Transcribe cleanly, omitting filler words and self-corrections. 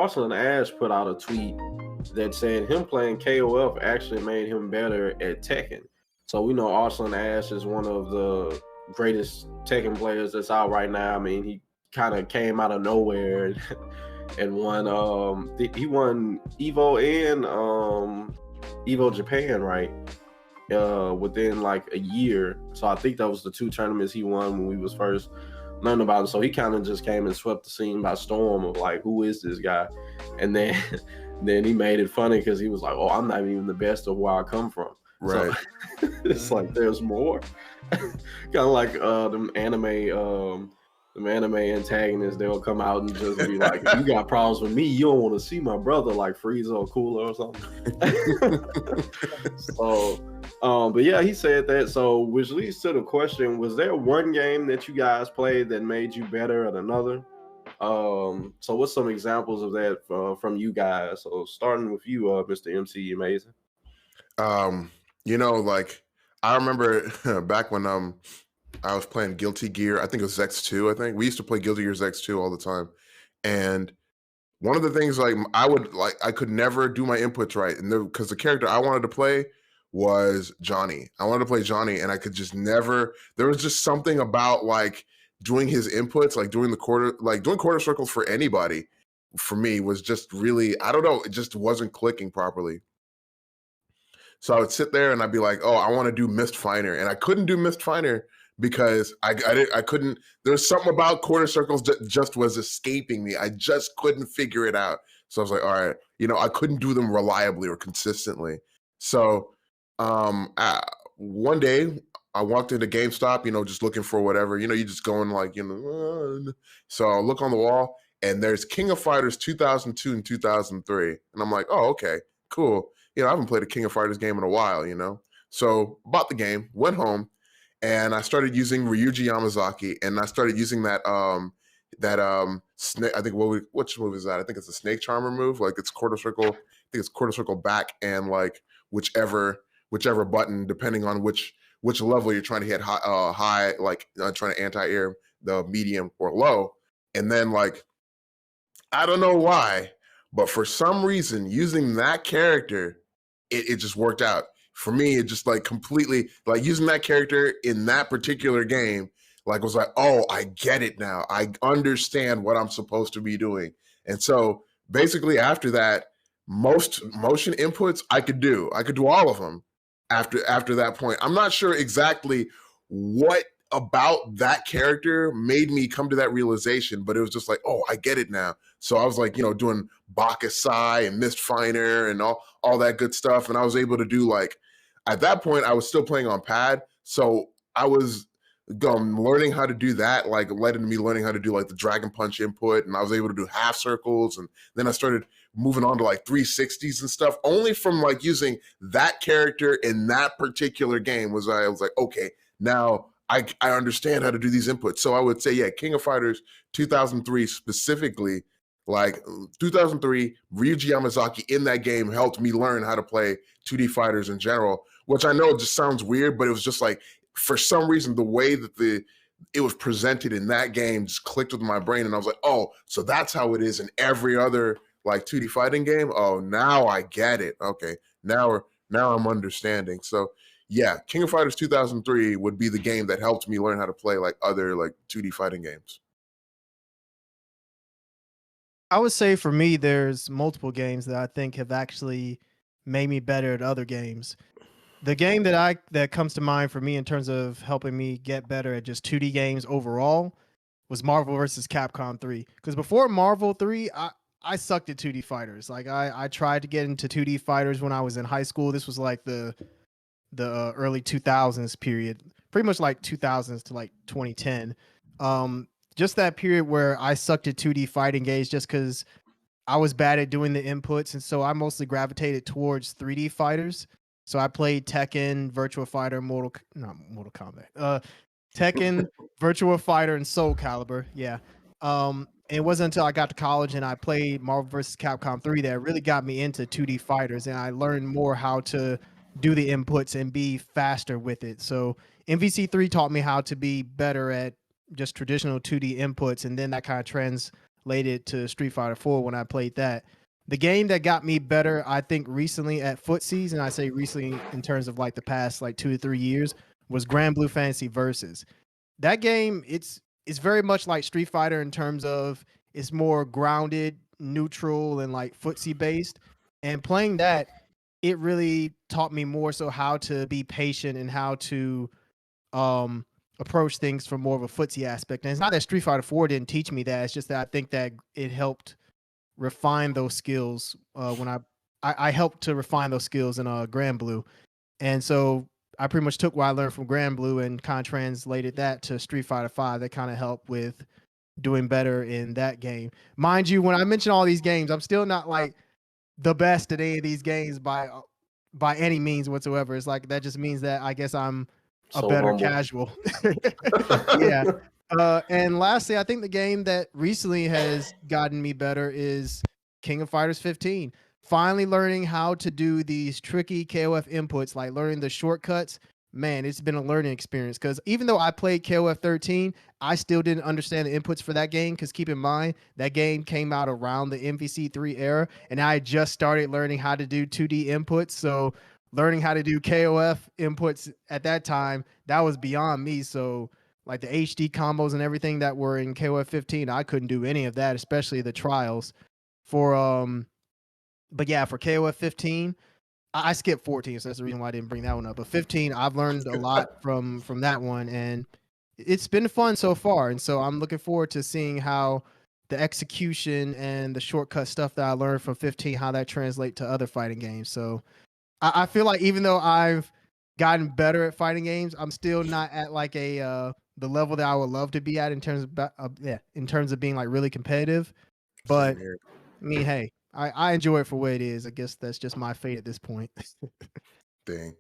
Arslan Ash put out a tweet that said him playing KOF actually made him better at Tekken. So we know Arslan Ash is one of the greatest Tekken players that's out right now. I mean, he kind of came out of nowhere and won. He won Evo and Evo Japan, right? Within like a year. So I think that was the two tournaments he won when we was first learning about him. So he kind of just came and swept the scene by storm of like, who is this guy? And then he made it funny because he was like, oh, I'm not even the best of where I come from. Right. So it's like there's more. Kind of like them anime antagonists, they'll come out and just be like, if you got problems with me, you don't want to see my brother, like Frieza or Cooler or something. So but yeah, he said that. So which leads to the question, was there one game that you guys played that made you better at another? So what's some examples of that from you guys? So starting with you, Mr. MC Amazing. Like I remember back when I was playing Guilty Gear. I think it was X2. I think we used to play Guilty Gear X2 all the time, and one of the things like I could never do my inputs right, and because the character I wanted to play was Johnny. I wanted to play Johnny, and I could just never. There was just something about like doing his inputs, like doing quarter circles for anybody. For me, was just really, I don't know, it just wasn't clicking properly. So I would sit there and I'd be like, oh, I want to do Mist Finder, and I couldn't do Mist Finder because I couldn't. There's something about quarter circles that just was escaping me. I just couldn't figure it out. So I was like, all right, I couldn't do them reliably or consistently. So one day I walked into GameStop, just looking for whatever, you just going like, so I look on the wall and there's King of Fighters 2002 and 2003. And I'm like, oh, okay, cool. I haven't played a King of Fighters game in a while, So bought the game, went home, and I started using Ryuji Yamazaki, and I started using that snake. I think which move is that? I think it's a Snake Charmer move. Like it's quarter circle. I think it's quarter circle back and like whichever button, depending on which level you're trying to hit high, like trying to anti-air, the medium or low, and then like I don't know why, but for some reason using that character, it just worked out. For me, it just like completely, like using that character in that particular game, like was like, oh, I get it now. I understand what I'm supposed to be doing. And so basically after that, most motion inputs I could do all of them after that point. I'm not sure exactly what about that character made me come to that realization, but it was just like, oh, I get it now. So I was like, doing Bakusai and Mist Finder and all that good stuff. And I was able to do like, at that point, I was still playing on pad. So I was learning how to do that, like letting me learning how to do like the Dragon Punch input. And I was able to do half circles. And then I started moving on to like 360s and stuff, only from like using that character in that particular game I was like, okay, now I understand how to do these inputs. So I would say, yeah, King of Fighters 2003 specifically, like 2003, Ryuji Yamazaki in that game helped me learn how to play 2D fighters in general, which I know just sounds weird, but it was just like, for some reason, the way that it was presented in that game just clicked with my brain. And I was like, oh, so that's how it is in every other like 2D fighting game. Oh, now I get it. Okay, now I'm understanding. So yeah, King of Fighters 2003 would be the game that helped me learn how to play like other like 2D fighting games. I would say for me, there's multiple games that I think have actually made me better at other games. The game that comes to mind for me in terms of helping me get better at just 2D games overall was Marvel vs. Capcom 3. Because before Marvel 3, I sucked at 2D fighters. Like I tried to get into 2D fighters when I was in high school. This was like the early 2000s period, pretty much like 2000s to like 2010. Just that period where I sucked at 2D fighting games just because I was bad at doing the inputs. And so I mostly gravitated towards 3D fighters. So I played Tekken, Virtua Fighter, Mortal Kombat, Tekken, Virtua Fighter, and Soul Calibur. Yeah. And it wasn't until I got to college and I played Marvel vs. Capcom 3 that really got me into 2D fighters. And I learned more how to do the inputs and be faster with it. So MVC3 taught me how to be better at just traditional 2D inputs. And then that kind of translated related to Street Fighter 4 when I played that. The game that got me better, I think, recently at footsies, and I say recently in terms of like the past like 2 to 3 years, was Grand Blue Fantasy Versus. That game, it's very much like Street Fighter in terms of it's more grounded, neutral, and like footsie based. And playing that, it really taught me more so how to be patient and how to um approach things from more of a footsie aspect. And it's not that Street Fighter 4 didn't teach me that. It's just that I think that it helped refine those skills when I helped to refine those skills in Grand Blue. And so I pretty much took what I learned from Grand Blue and kind of translated that to Street Fighter 5. That kind of helped with doing better in that game. Mind you, when I mention all these games, I'm still not like the best at any of these games by any means whatsoever. It's like that just means that I guess I'm a So better humble. casual. Yeah. And lastly, I think the game that recently has gotten me better is King of Fighters 15. Finally learning how to do these tricky KOF inputs, like learning the shortcuts. Man, it's been a learning experience because even though I played KOF 13, I still didn't understand the inputs for that game because keep in mind, that game came out around the MVC3 era, and I just started learning how to do 2D inputs. So learning how to do KOF inputs at that time, that was beyond me. So like the HD combos and everything that were in KOF 15, I couldn't do any of that, especially the trials. But yeah, for KOF 15, I skipped 14, so that's the reason why I didn't bring that one up. But 15, I've learned a lot from that one, and it's been fun so far. And so I'm looking forward to seeing how the execution and the shortcut stuff that I learned from 15, how that translate to other fighting games. So I feel like even though I've gotten better at fighting games, I'm still not at like a the level that I would love to be at in terms of being like really competitive. But Same here. I mean, hey, I enjoy it for what it is. I guess that's just my fate at this point. Dang.